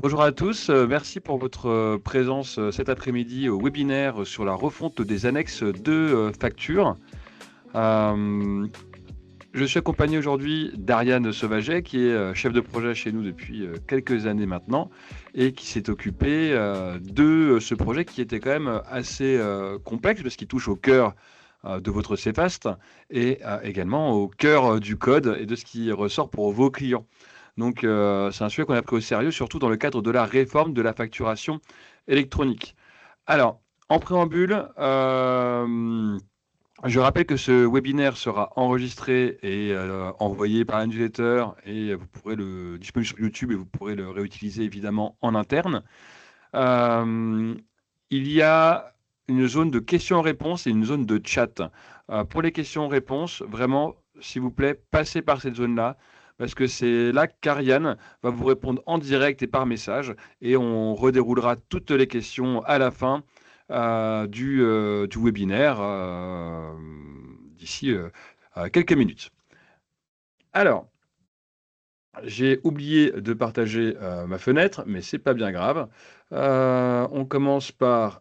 Bonjour à tous, merci pour votre présence cet après-midi au webinaire sur la refonte des annexes de factures. Euh, je suis accompagné aujourd'hui d'Ariane Sauvaget, qui est chef de projet chez nous depuis quelques années maintenant et qui s'est occupée de ce projet qui était quand même assez complexe parce qu'il touche au cœur de votre CFAST et également au cœur du code et de ce qui ressort pour vos clients. Donc, c'est un sujet qu'on a pris au sérieux, surtout dans le cadre de la réforme de la facturation électronique. Alors, en préambule, je rappelle que ce webinaire sera enregistré et envoyé par la newsletter et vous pourrez le disponible sur YouTube et vous pourrez le réutiliser évidemment en interne. Euh, il y a une zone de questions-réponses et une zone de chat. Pour les questions-réponses, vraiment, s'il vous plaît, passez par cette zone-là, parce que c'est là qu'Ariane va vous répondre en direct et par message, et on redéroulera toutes les questions à la fin du webinaire d'ici quelques minutes. Alors, j'ai oublié de partager ma fenêtre, mais c'est pas bien grave. On commence par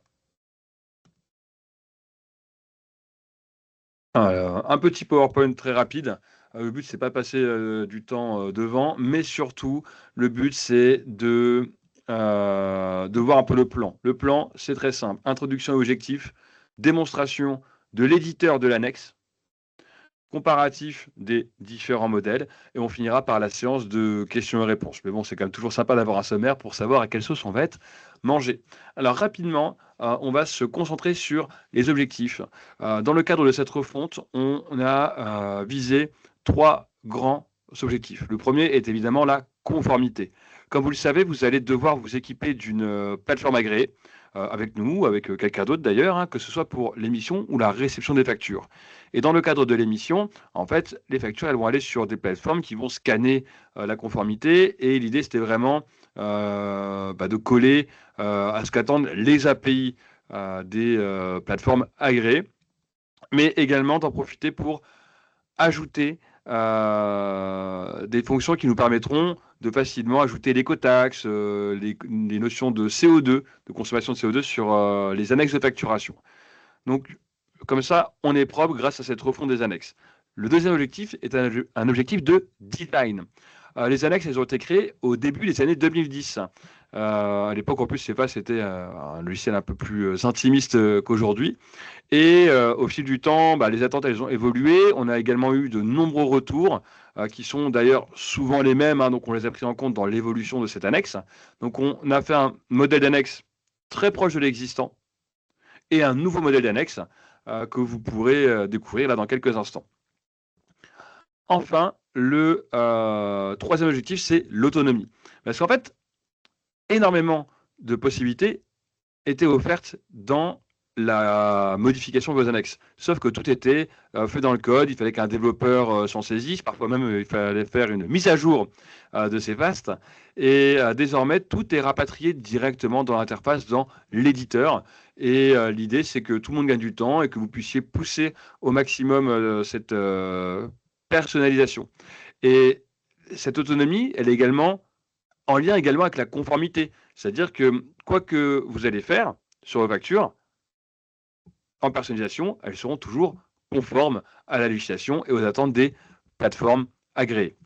un petit PowerPoint très rapide. Le but, c'est pas passer du temps devant, mais surtout, le but, c'est de voir un peu le plan. Le plan, c'est très simple. Introduction et objectif, démonstration de l'éditeur de l'annexe, comparatif des différents modèles, et on finira par la séance de questions et réponses. Mais bon, c'est quand même toujours sympa d'avoir un sommaire pour savoir à quelle sauce on va être mangé. Alors rapidement, on va se concentrer sur les objectifs. Dans le cadre de cette refonte, on a visé 3 grands objectifs. Le premier est évidemment la conformité. Comme vous le savez, vous allez devoir vous équiper d'une plateforme agréée, avec nous, avec quelqu'un d'autre d'ailleurs, hein, que ce soit pour l'émission ou la réception des factures. Et dans le cadre de l'émission, en fait, les factures, elles vont aller sur des plateformes qui vont scanner la conformité. Et l'idée, c'était vraiment de coller à ce qu'attendent les API des plateformes agréées, mais également d'en profiter pour ajouter des fonctions qui nous permettront de facilement ajouter l'écotaxe, les notions de CO2, de consommation de CO2 sur les annexes de facturation. Donc, comme ça, on est propre grâce à cette refonte des annexes. Le deuxième objectif est un objectif de design. Les annexes, elles ont été créées au début des années 2010. À l'époque, en plus, CEPA, c'était un logiciel un peu plus intimiste qu'aujourd'hui. Et au fil du temps, les attentes, elles ont évolué. On a également eu de nombreux retours qui sont d'ailleurs souvent les mêmes, hein, donc on les a pris en compte dans l'évolution de cette annexe. Donc on a fait un modèle d'annexe très proche de l'existant et un nouveau modèle d'annexe que vous pourrez découvrir là dans quelques instants. Enfin, le troisième objectif, c'est l'autonomie. Parce qu'en fait, énormément de possibilités étaient offertes dans la modification de vos annexes. Sauf que tout était fait dans le code, il fallait qu'un développeur s'en saisisse, parfois même il fallait faire une mise à jour de ces vastes. Et désormais, tout est rapatrié directement dans l'interface, dans l'éditeur. Et l'idée, c'est que tout le monde gagne du temps et que vous puissiez pousser au maximum cette personnalisation. Et cette autonomie, elle est également en lien également avec la conformité. C'est-à-dire que quoi que vous allez faire sur vos factures, en personnalisation, elles seront toujours conformes à la législation et aux attentes des plateformes agréées.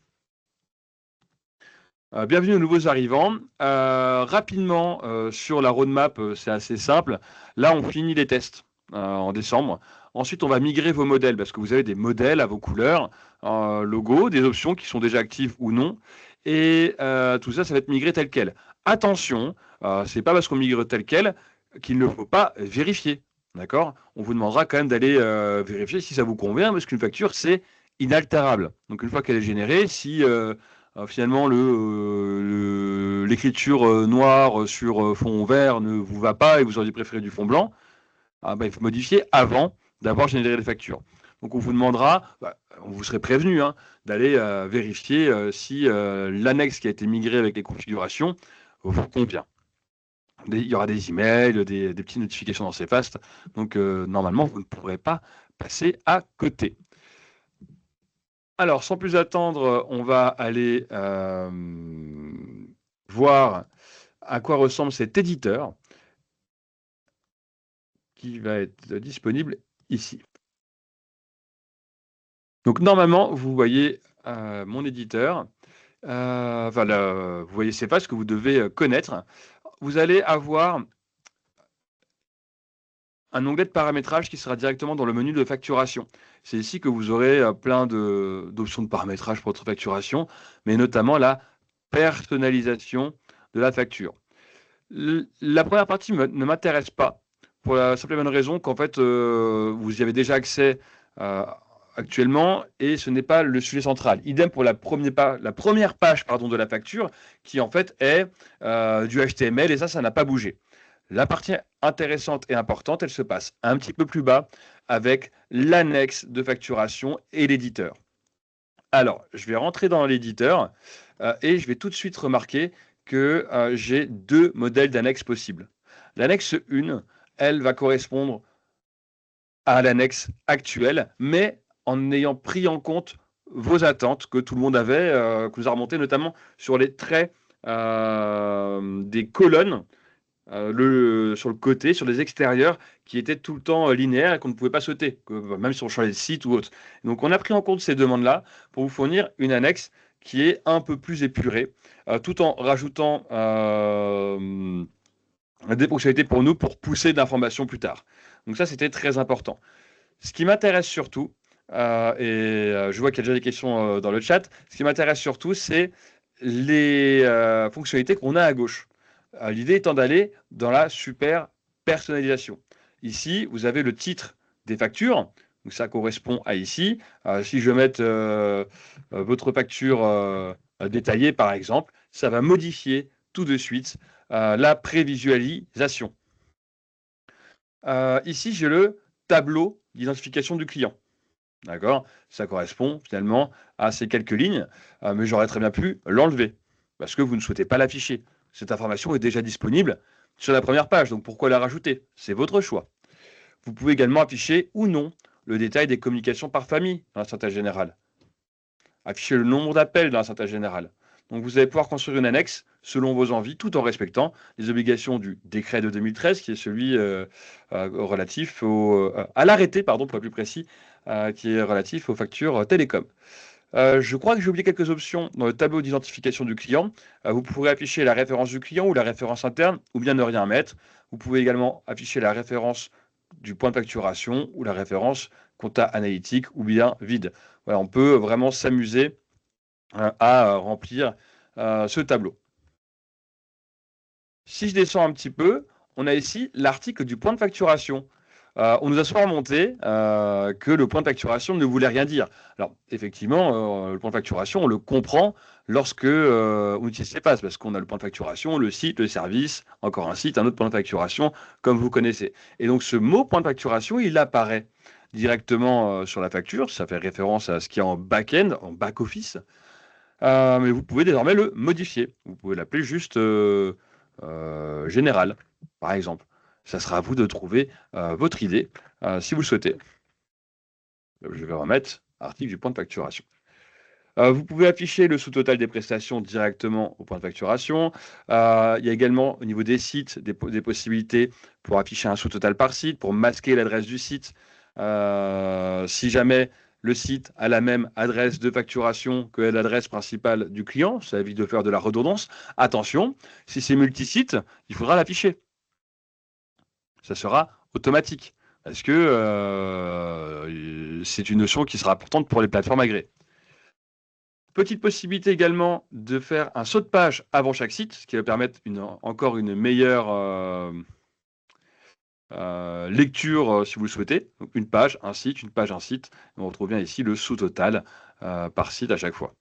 Bienvenue aux nouveaux arrivants. Rapidement, sur la roadmap, c'est assez simple. Là, on finit les tests en décembre. Ensuite, on va migrer vos modèles parce que vous avez des modèles à vos couleurs, logo, des options qui sont déjà actives ou non. Et tout ça, ça va être migré tel quel. Attention, c'est pas parce qu'on migre tel quel qu'il ne faut pas vérifier. D'accord? On vous demandera quand même d'aller vérifier si ça vous convient parce qu'une facture, c'est inaltérable. Donc, une fois qu'elle est générée, si finalement l'écriture noire sur fond vert ne vous va pas et vous auriez préféré du fond blanc, il faut modifier avant d'avoir généré les factures. Donc on vous demandera, on vous serait prévenu, hein, d'aller vérifier si l'annexe qui a été migrée avec les configurations vous convient. Il y aura des emails, des petites notifications dans CFAST, donc normalement vous ne pourrez pas passer à côté. Alors, sans plus attendre, on va aller voir à quoi ressemble cet éditeur qui va être disponible ici. Donc, normalement, vous voyez mon éditeur. Vous voyez ces pages que vous devez connaître. Vous allez avoir un onglet de paramétrage qui sera directement dans le menu de facturation. C'est ici que vous aurez plein d'options de paramétrage pour votre facturation, mais notamment la personnalisation de la facture. La première partie ne m'intéresse pas, pour la simple et bonne raison qu'en fait, vous y avez déjà accès actuellement, et ce n'est pas le sujet central. Idem pour la première page de la facture, qui en fait est du HTML, et ça n'a pas bougé. La partie intéressante et importante, elle se passe un petit peu plus bas, avec l'annexe de facturation et l'éditeur. Alors, je vais rentrer dans l'éditeur, et je vais tout de suite remarquer que j'ai deux modèles d'annexe possibles. L'annexe 1, elle va correspondre à l'annexe actuelle, mais en ayant pris en compte vos attentes que tout le monde avait, que nous a remonté notamment sur les traits des colonnes, sur le côté, sur les extérieurs, qui étaient tout le temps linéaires et qu'on ne pouvait pas sauter, même si on changeait de site ou autre. Donc on a pris en compte ces demandes-là pour vous fournir une annexe qui est un peu plus épurée, tout en rajoutant des fonctionnalités pour nous pour pousser de l'information plus tard. Donc ça, c'était très important. Ce qui m'intéresse surtout, je vois qu'il y a déjà des questions dans le chat, ce qui m'intéresse surtout, c'est les fonctionnalités qu'on a à gauche. L'idée étant d'aller dans la super personnalisation. Ici, vous avez le titre des factures. Donc ça correspond à ici. Si je mets votre facture détaillée, par exemple, ça va modifier tout de suite la prévisualisation. Ici, j'ai le tableau d'identification du client. D'accord? Ça correspond finalement à ces quelques lignes, mais j'aurais très bien pu l'enlever parce que vous ne souhaitez pas l'afficher. Cette information est déjà disponible sur la première page, donc pourquoi la rajouter? C'est votre choix. Vous pouvez également afficher ou non le détail des communications par famille dans la synthèse générale. Afficher le nombre d'appels dans la synthèse générale. Donc vous allez pouvoir construire une annexe selon vos envies, tout en respectant les obligations du décret de 2013, qui est celui relatif à l'arrêté, pour être plus précis, qui est relatif aux factures télécom. Je crois que j'ai oublié quelques options dans le tableau d'identification du client. Vous pourrez afficher la référence du client ou la référence interne, ou bien ne rien mettre. Vous pouvez également afficher la référence du point de facturation ou la référence compta analytique, ou bien vide. Voilà, on peut vraiment s'amuser à remplir ce tableau. Si je descends un petit peu, on a ici l'article du point de facturation. On nous a souvent remonté que le point de facturation ne voulait rien dire. Alors, effectivement, le point de facturation, on le comprend lorsque on utilise ces pages, parce qu'on a le point de facturation, le site, le service, encore un site, un autre point de facturation, comme vous connaissez. Et donc, ce mot point de facturation, il apparaît directement sur la facture. Ça fait référence à ce qui est en back-end, en back-office. Mais vous pouvez désormais le modifier. Vous pouvez l'appeler juste général, par exemple. Ça sera à vous de trouver votre idée, si vous le souhaitez. Je vais remettre article du point de facturation. Vous pouvez afficher le sous-total des prestations directement au point de facturation. Il y a également au niveau des sites des possibilités pour afficher un sous-total par site, pour masquer l'adresse du site. Si jamais le site a la même adresse de facturation que l'adresse principale du client, ça évite de faire de la redondance. Attention, si c'est multisite, il faudra l'afficher. Ça sera automatique, parce que c'est une notion qui sera importante pour les plateformes agréées. Petite possibilité également de faire un saut de page avant chaque site, ce qui va permettre encore une meilleure lecture si vous le souhaitez. Donc une page, un site, une page, un site. On retrouve bien ici le sous-total par site à chaque fois.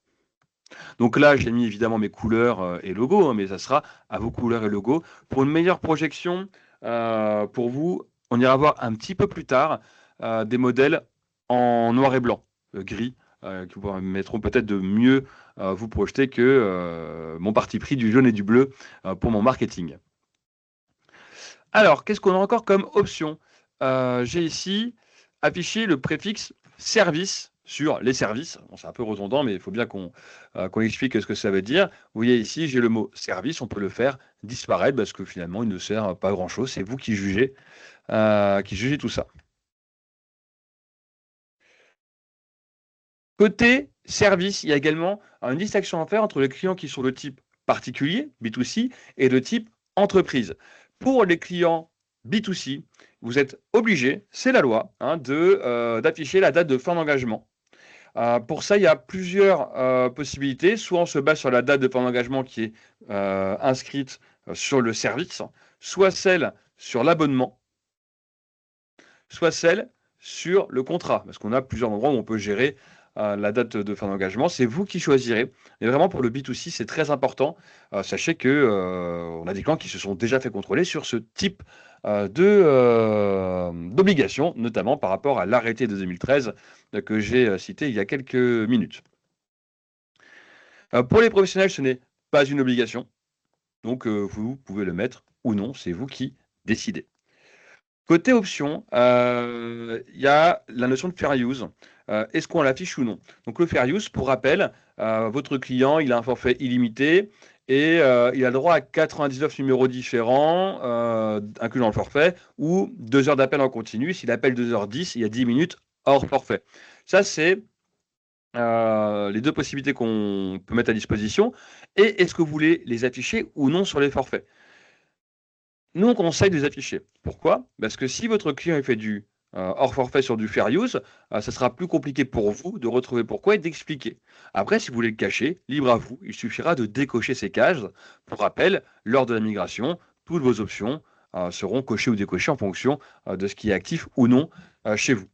Donc là, j'ai mis évidemment mes couleurs et logos, mais ça sera à vos couleurs et logos. Pour une meilleure projection, pour vous, on ira voir un petit peu plus tard des modèles en noir et blanc, gris, qui vous permettront peut-être de mieux vous projeter que mon parti pris du jaune et du bleu pour mon marketing. Alors, qu'est-ce qu'on a encore comme option? J'ai ici affiché le préfixe service sur les services. Bon, c'est un peu redondant, mais il faut bien qu'on explique ce que ça veut dire. Vous voyez ici, j'ai le mot service, on peut le faire disparaître parce que finalement, il ne sert pas à grand-chose. C'est vous qui jugez tout ça. Côté service, il y a également une distinction à faire entre les clients qui sont de type particulier, B2C, et de type entreprise. Pour les clients B2C, vous êtes obligé, c'est la loi, d'afficher la date de fin d'engagement. Pour ça, il y a plusieurs possibilités. Soit on se base sur la date de fin d'engagement qui est inscrite sur le service, soit celle sur l'abonnement, soit celle sur le contrat, parce qu'on a plusieurs endroits où on peut gérer la date de fin d'engagement. C'est vous qui choisirez. Mais vraiment, pour le B2C, c'est très important. Sachez qu'on a des clients qui se sont déjà fait contrôler sur ce type d'obligation, notamment par rapport à l'arrêté de 2013 que j'ai cité il y a quelques minutes. Pour les professionnels, ce n'est pas une obligation. Donc, vous pouvez le mettre ou non. C'est vous qui décidez. Côté option, il y a la notion de fair use. Est-ce qu'on l'affiche ou non? Donc le fair use, pour rappel, votre client, il a un forfait illimité et il a le droit à 99 numéros différents, inclus dans le forfait, ou 2 heures d'appel en continu. S'il appelle 2h10, il y a 10 minutes hors forfait. Ça, c'est les deux possibilités qu'on peut mettre à disposition. Et est-ce que vous voulez les afficher ou non sur les forfaits? Nous, on conseille de les afficher. Pourquoi? Parce que si votre client fait du hors forfait sur du fair use, ça sera plus compliqué pour vous de retrouver pourquoi et d'expliquer. Après, si vous voulez le cacher, libre à vous. Il suffira de décocher ces cases. Pour rappel, lors de la migration, toutes vos options seront cochées ou décochées en fonction de ce qui est actif ou non chez vous.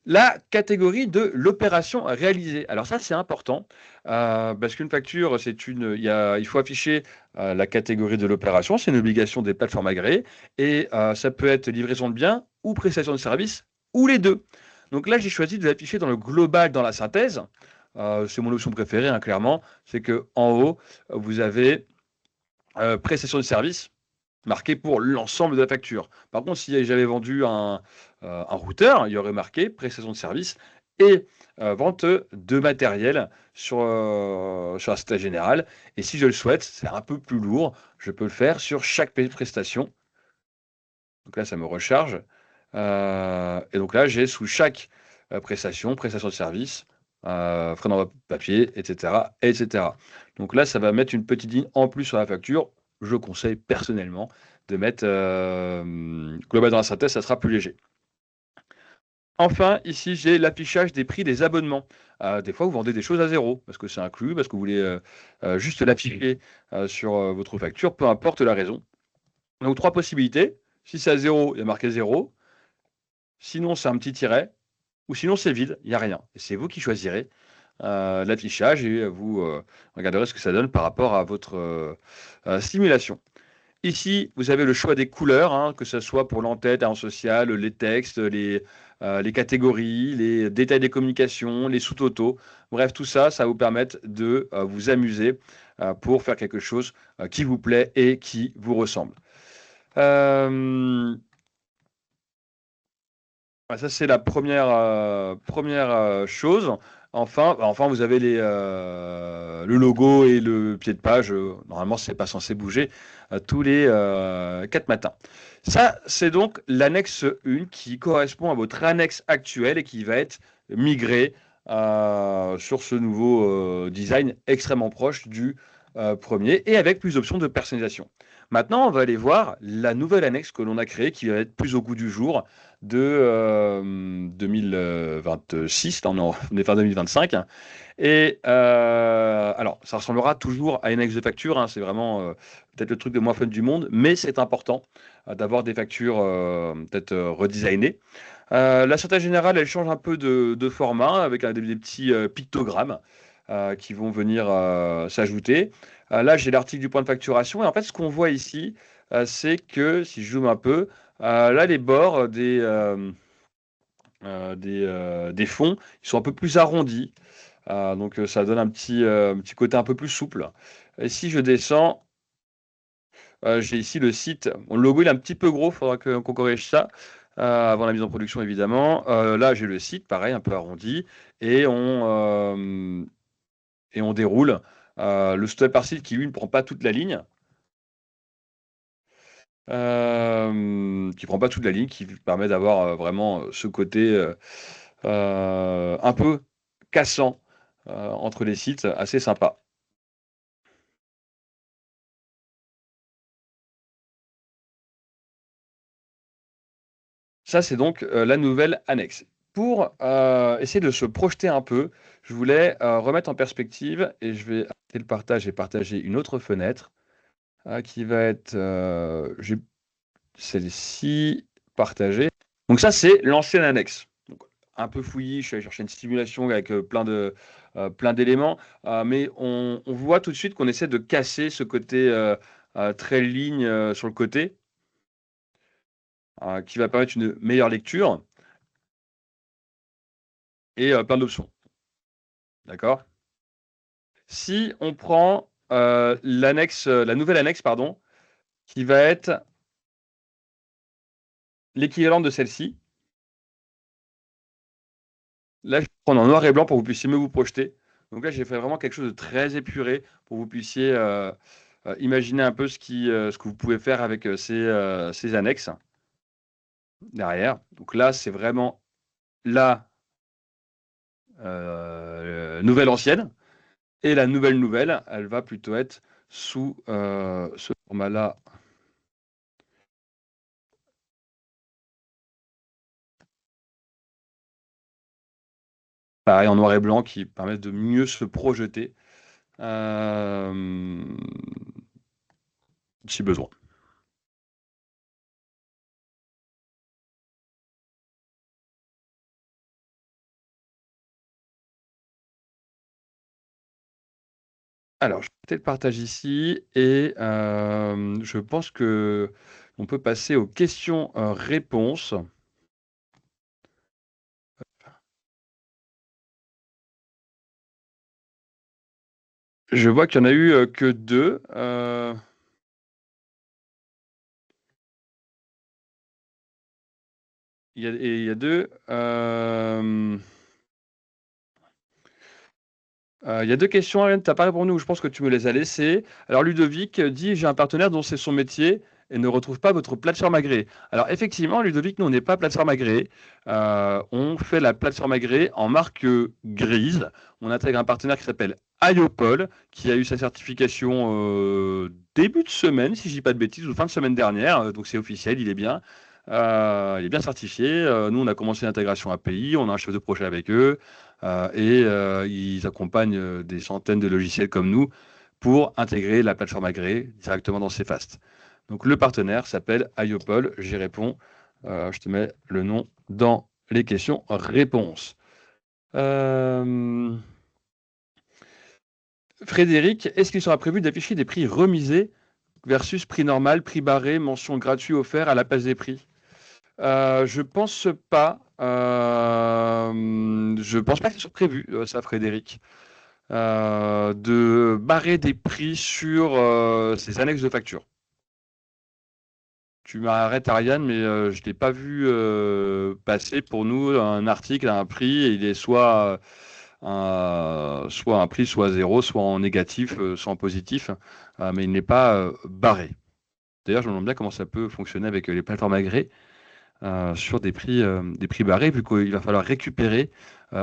La catégorie de l'opération réalisée. Alors ça, c'est important parce qu'une facture, il faut afficher la catégorie de l'opération. C'est une obligation des plateformes agréées et ça peut être livraison de biens ou prestation de services ou les deux. Donc là, j'ai choisi de l'afficher dans le global, dans la synthèse. C'est mon option préférée, hein, clairement. C'est que en haut, vous avez prestation de services marqué pour l'ensemble de la facture. Par contre, si j'avais vendu un routeur, il y aurait marqué prestation de service et vente de matériel sur la Société Générale. Et si je le souhaite, c'est un peu plus lourd, je peux le faire sur chaque prestation. Donc là, ça me recharge. Et donc là, j'ai sous chaque prestation de service, frais d'envoi papier, etc., etc. Donc là, ça va mettre une petite ligne en plus sur la facture. Je conseille personnellement de mettre global dans la synthèse, ça sera plus léger. Enfin, ici, j'ai l'affichage des prix des abonnements. Des fois, vous vendez des choses à zéro, parce que c'est inclus, parce que vous voulez juste l'afficher sur votre facture, peu importe la raison. Donc, 3 possibilités. Si c'est à zéro, il y a marqué zéro. Sinon, c'est un petit tiret. Ou sinon, c'est vide, il n'y a rien. Et c'est vous qui choisirez l'affichage et vous regarderez ce que ça donne par rapport à votre simulation. Ici, vous avez le choix des couleurs, hein, que ce soit pour l'entête, en social, les textes, les catégories, les détails des communications, les sous-totaux. Bref, tout ça, ça va vous permettre de vous amuser pour faire quelque chose qui vous plaît et qui vous ressemble. Ça, c'est la première chose. Enfin, vous avez le logo et le pied de page. Normalement, ce n'est pas censé bouger tous les 4 matins. Ça, c'est donc l'annexe 1 qui correspond à votre annexe actuelle et qui va être migrée sur ce nouveau design extrêmement proche du premier et avec plus d'options de personnalisation. Maintenant, on va aller voir la nouvelle annexe que l'on a créée qui va être plus au goût du jour de 2026. Là, on est fin 2025. Et alors, ça ressemblera toujours à une annexe de facture. Hein, c'est vraiment peut-être le truc de moins fun du monde, mais c'est important d'avoir des factures peut-être redesignées. La Société Générale, elle change un peu de format avec des petits pictogrammes qui vont venir s'ajouter. Là, j'ai l'article du point de facturation. Et en fait, ce qu'on voit ici, c'est que, si je zoome un peu, là, les bords des fonds, ils sont un peu plus arrondis. Donc, ça donne un petit côté un peu plus souple. Et si je descends, j'ai ici le site. Mon logo, il est un petit peu gros, il faudra qu'on corrige ça. avant la mise en production évidemment. Là, j'ai le site, pareil, un peu arrondi, et on déroule le step par site qui, lui, ne prend pas toute la ligne. Qui prend pas toute la ligne, qui permet d'avoir vraiment ce côté un peu cassant entre les sites, assez sympa. Ça, c'est donc la nouvelle annexe. Pour essayer de se projeter un peu, je voulais remettre en perspective, et je vais arrêter le partage et partager une autre fenêtre qui va être celle-ci partagée. Donc ça, c'est l'ancienne annexe. Donc, un peu fouillis, je suis allé chercher une simulation avec plein d'éléments, mais on voit tout de suite qu'on essaie de casser ce côté très ligne sur le côté, qui va permettre une meilleure lecture et plein d'options. D'accord? Si on prend l'annexe, la nouvelle annexe, pardon, qui va être l'équivalent de celle-ci. Là, je vais prendre en noir et blanc pour que vous puissiez mieux vous projeter. Donc là, j'ai fait vraiment quelque chose de très épuré pour que vous puissiez imaginer un peu ce que vous pouvez faire avec ces annexes derrière. Donc là, c'est vraiment la nouvelle ancienne. Et la nouvelle, elle va plutôt être sous ce format-là. Pareil, en noir et blanc, qui permet de mieux se projeter si besoin. Alors, je vais peut-être le partage ici et je pense que on peut passer aux questions-réponses. Je vois qu'il y en a eu que 2. Il y a 2. Il y a 2 questions, Ariane, tu n'as pas répondu ou je pense que tu me les as laissées. Alors Ludovic dit: «J'ai un partenaire dont c'est son métier et ne retrouve pas votre plateforme agréée». Alors effectivement, Ludovic, nous, on n'est pas plateforme agréée. On fait la plateforme agréée en marque grise. On intègre un partenaire qui s'appelle IOPOL, qui a eu sa certification début de semaine, si je dis pas de bêtises, ou fin de semaine dernière. Donc c'est officiel, il est bien. Il est bien certifié. Nous, on a commencé l'intégration API, on a un chef de projet avec eux. Et ils accompagnent des centaines de logiciels comme nous pour intégrer la plateforme agréée directement dans Cfast. Donc le partenaire s'appelle IOPOL. J'y réponds. Je te mets le nom dans les questions-réponses. Frédéric, est-ce qu'il sera prévu d'afficher des prix remisés versus prix normal, prix barré, mention gratuit offert à la place des prix? Je pense pas. Je pense pas que ce soit prévu, ça, Frédéric, de barrer des prix sur ces annexes de facture. Tu m'arrêtes, Ariane, mais je t'ai pas vu passer pour nous un article à un prix et il est soit un prix, soit zéro, soit en négatif, soit en positif, mais il n'est pas barré. D'ailleurs, je me demande bien comment ça peut fonctionner avec les plateformes agréées. Sur des prix barrés, vu qu'il va falloir récupérer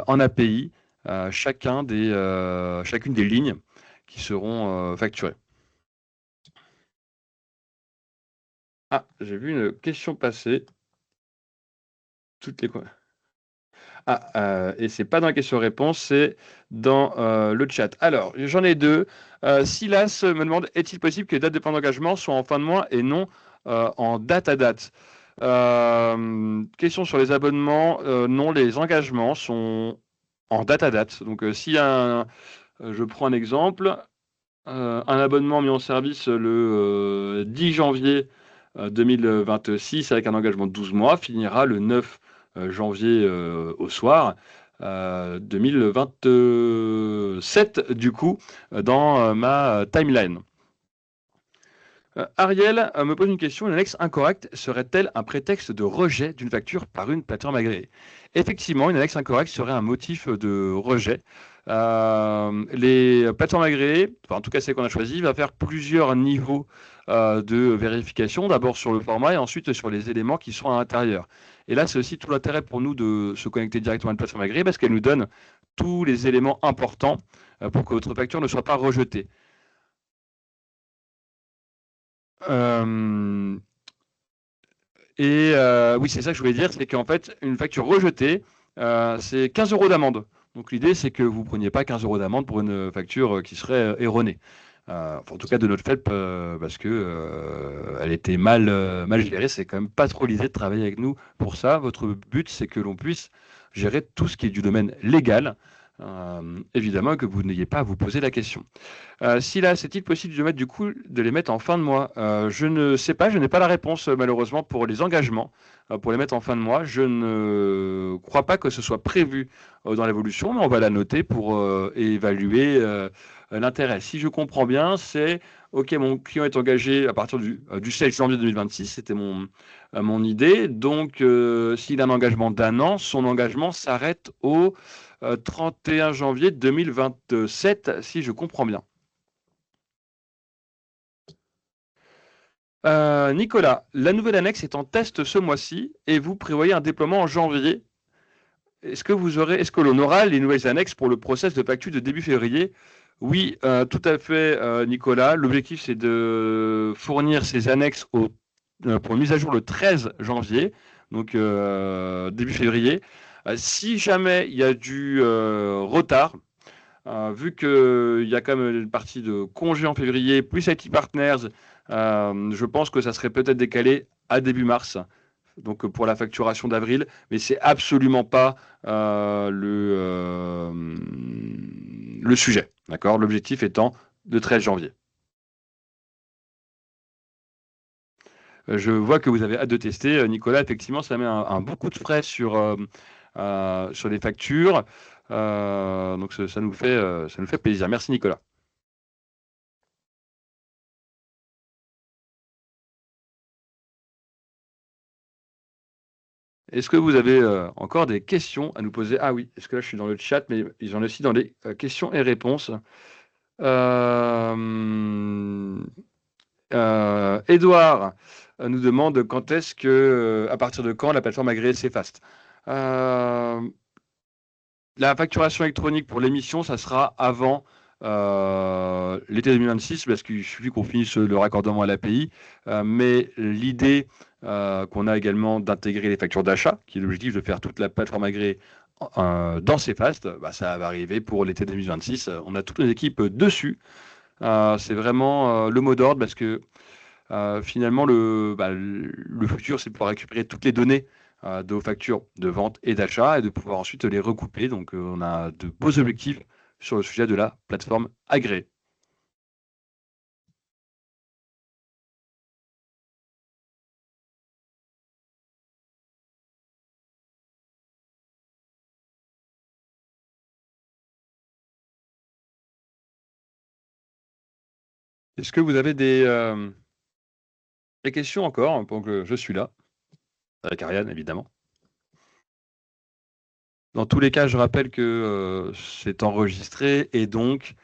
en API chacune des lignes qui seront facturées. Ah, j'ai vu une question passer. Toutes les... et c'est pas dans la question-réponse, c'est dans le chat. Alors, j'en ai 2. Silas me demande: est-il possible que les dates de plan d'engagement soient en fin de mois et non en date à date? Question sur les abonnements. Non, les engagements sont en date à date. Donc, si je prends un exemple, un abonnement mis en service le 10 janvier 2026 avec un engagement de 12 mois finira le 9 janvier au soir 2027 du coup dans ma timeline. Ariel me pose une question. Une annexe incorrecte serait-elle un prétexte de rejet d'une facture par une plateforme agréée? Effectivement, une annexe incorrecte serait un motif de rejet. Les plateformes agréées, enfin, en tout cas celle qu'on a choisie, va faire plusieurs niveaux de vérification. D'abord sur le format et ensuite sur les éléments qui sont à l'intérieur. Et là, c'est aussi tout l'intérêt pour nous de se connecter directement à une plateforme agréée parce qu'elle nous donne tous les éléments importants pour que votre facture ne soit pas rejetée. Euh, oui, c'est ça que je voulais dire, c'est qu'en fait, une facture rejetée, c'est 15 € d'amende. Donc l'idée, c'est que vous ne preniez pas 15 € d'amende pour une facture qui serait erronée. Enfin, en tout cas, de notre fait, parce que elle était mal gérée. C'est quand même pas trop l'idée de travailler avec nous pour ça. Votre but, c'est que l'on puisse gérer tout ce qui est du domaine légal. Évidemment, que vous n'ayez pas à vous poser la question. Si là, c'est-il possible de les mettre en fin de mois? Je ne sais pas, je n'ai pas la réponse malheureusement pour les engagements, pour les mettre en fin de mois. Je ne crois pas que ce soit prévu dans l'évolution, mais on va la noter pour évaluer l'intérêt. Si je comprends bien, c'est OK, mon client est engagé à partir du 16 janvier 2026, c'était mon idée. Donc, s'il a un engagement d'1 an, son engagement s'arrête au 31 janvier 2027, si je comprends bien. Nicolas, la nouvelle annexe est en test ce mois-ci et vous prévoyez un déploiement en janvier. Est-ce que l'on aura les nouvelles annexes pour le process de facture de début février? Oui, tout à fait, Nicolas. L'objectif, c'est de fournir ces annexes pour une mise à jour le 13 janvier, donc début février. Si jamais il y a du retard, vu qu'il y a quand même une partie de congé en février, plus IT Partners, je pense que ça serait peut-être décalé à début mars, donc pour la facturation d'avril, mais c'est absolument pas le sujet. D'accord? L'objectif étant le 13 janvier. Je vois que vous avez hâte de tester. Nicolas, effectivement, ça met un bon coup de frais sur les factures. Donc ça nous fait plaisir. Merci Nicolas. Est-ce que vous avez encore des questions à nous poser? Ah oui, est-ce que là je suis dans le chat, mais ils en ont aussi dans les questions et réponses. Edouard nous demande quand est-ce que, à partir de quand la plateforme agréée s'efface. La facturation électronique pour l'émission, ça sera avant l'été 2026, parce qu'il suffit qu'on finisse le raccordement à l'API. Mais l'idée qu'on a également d'intégrer les factures d'achat, qui est l'objectif de faire toute la plateforme agréée dans CFast, ça va arriver pour l'été 2026. On a toutes nos équipes dessus. C'est vraiment le mot d'ordre, parce que finalement, le futur, c'est de pouvoir récupérer toutes les données de vos factures de vente et d'achat et de pouvoir ensuite les recouper. Donc, on a de beaux objectifs sur le sujet de la plateforme agréée. Est-ce que vous avez des questions encore? Donc, je suis là, avec Ariane, évidemment. Dans tous les cas, je rappelle que c'est enregistré et donc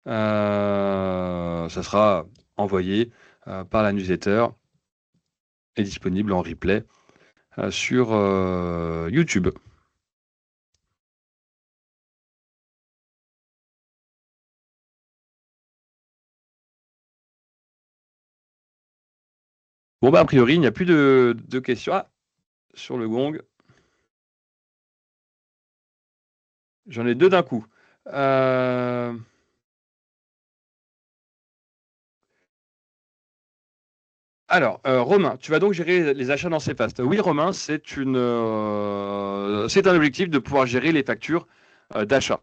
ça sera envoyé par la newsletter et disponible en replay sur YouTube. Bon, a priori, il n'y a plus de questions. Ah, sur le gong. J'en ai deux d'un coup. Alors, Romain, tu vas donc gérer les achats dans CFast. Oui, Romain, c'est un objectif de pouvoir gérer les factures d'achat.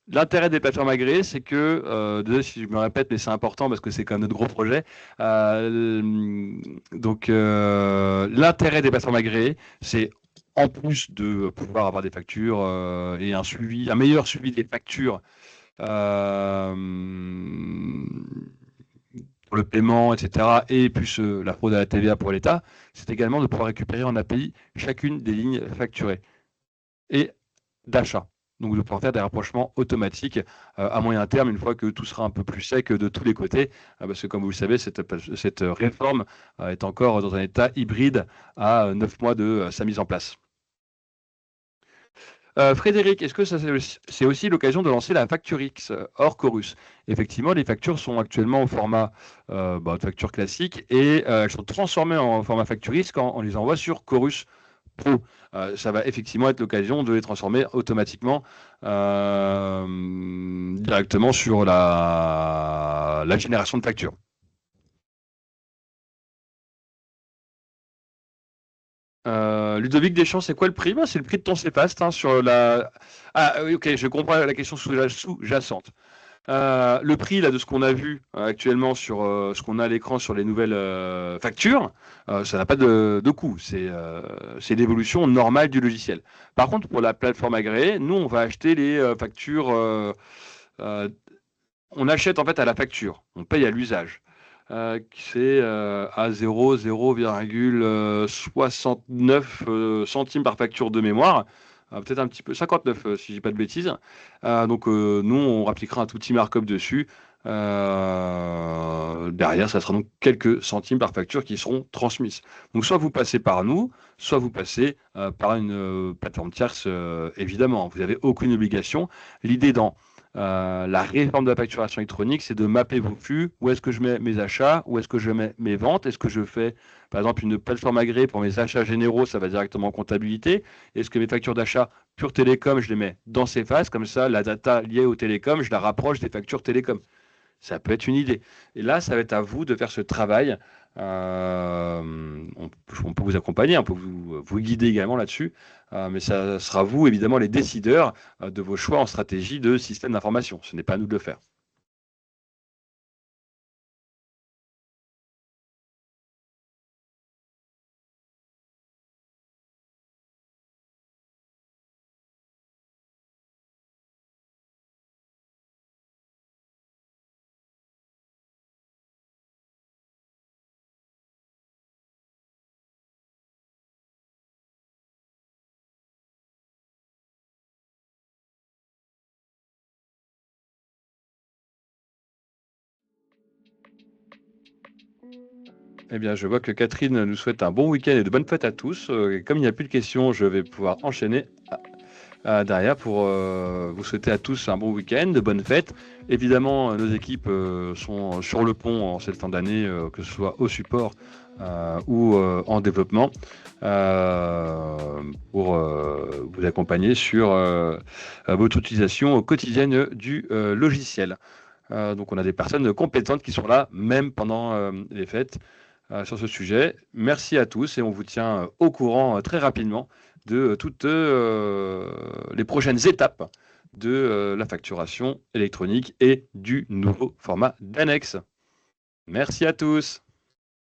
L'intérêt des plateformes agréées, c'est que, désolé si je me répète, mais c'est important parce que c'est quand même notre gros projet. Donc, l'intérêt des plateformes agréées, c'est en plus de pouvoir avoir des factures et un meilleur suivi des factures pour le paiement, etc., et plus la fraude à la TVA pour l'État, c'est également de pouvoir récupérer en API chacune des lignes facturées et d'achat. Donc de pouvoir faire des rapprochements automatiques à moyen terme, une fois que tout sera un peu plus sec de tous les côtés, parce que comme vous le savez, cette réforme est encore dans un état hybride à 9 mois de sa mise en place. Frédéric, est-ce que c'est aussi l'occasion de lancer la Facturix hors Chorus? Effectivement, les factures sont actuellement au format de facture classique et elles sont transformées en format Facturix quand on les envoie sur Chorus Pro. Ça va effectivement être l'occasion de les transformer automatiquement directement sur la génération de factures. Ludovic Deschamps, c'est quoi le prix? C'est le prix de ton CEPAST sur la. Ah oui, ok, je comprends la question sous-jacente. Le prix là, de ce qu'on a vu actuellement sur ce qu'on a à l'écran sur les nouvelles factures, ça n'a pas de coût. C'est l'évolution normale du logiciel. Par contre, pour la plateforme agréée, nous, on va acheter les factures. On achète en fait à la facture. On paye à l'usage. C'est à 0,69 centimes par facture de mémoire. Peut-être un petit peu, 59 si je dis pas de bêtises. Donc nous, on appliquera un tout petit markup dessus. Derrière, ça sera donc quelques centimes par facture qui seront transmises. Donc soit vous passez par nous, soit vous passez par une plateforme tierce, évidemment. Vous n'avez aucune obligation. L'idée dans la réforme de la facturation électronique, c'est de mapper vos flux. Où est-ce que je mets mes achats? Où est-ce que je mets mes ventes? Est-ce que je fais, par exemple, une plateforme agréée pour mes achats généraux? Ça va directement en comptabilité. Est-ce que mes factures d'achat pure télécom, je les mets dans ces phases? Comme ça, la data liée au télécom, je la rapproche des factures télécom. Ça peut être une idée. Et là, ça va être à vous de faire ce travail. On peut vous accompagner, on peut vous guider également là-dessus, mais ça sera vous, évidemment, les décideurs de vos choix en stratégie de système d'information. Ce n'est pas à nous de le faire. Eh bien, je vois que Catherine nous souhaite un bon week-end et de bonnes fêtes à tous. Et comme il n'y a plus de questions, je vais pouvoir enchaîner derrière pour vous souhaiter à tous un bon week-end, de bonnes fêtes. Évidemment, nos équipes sont sur le pont en cette fin d'année, que ce soit au support ou en développement, pour vous accompagner sur votre utilisation quotidienne du logiciel. Donc on a des personnes compétentes qui sont là, même pendant les fêtes, sur ce sujet. Merci à tous et on vous tient au courant très rapidement de toutes les prochaines étapes de la facturation électronique et du nouveau format d'annexe. Merci à tous.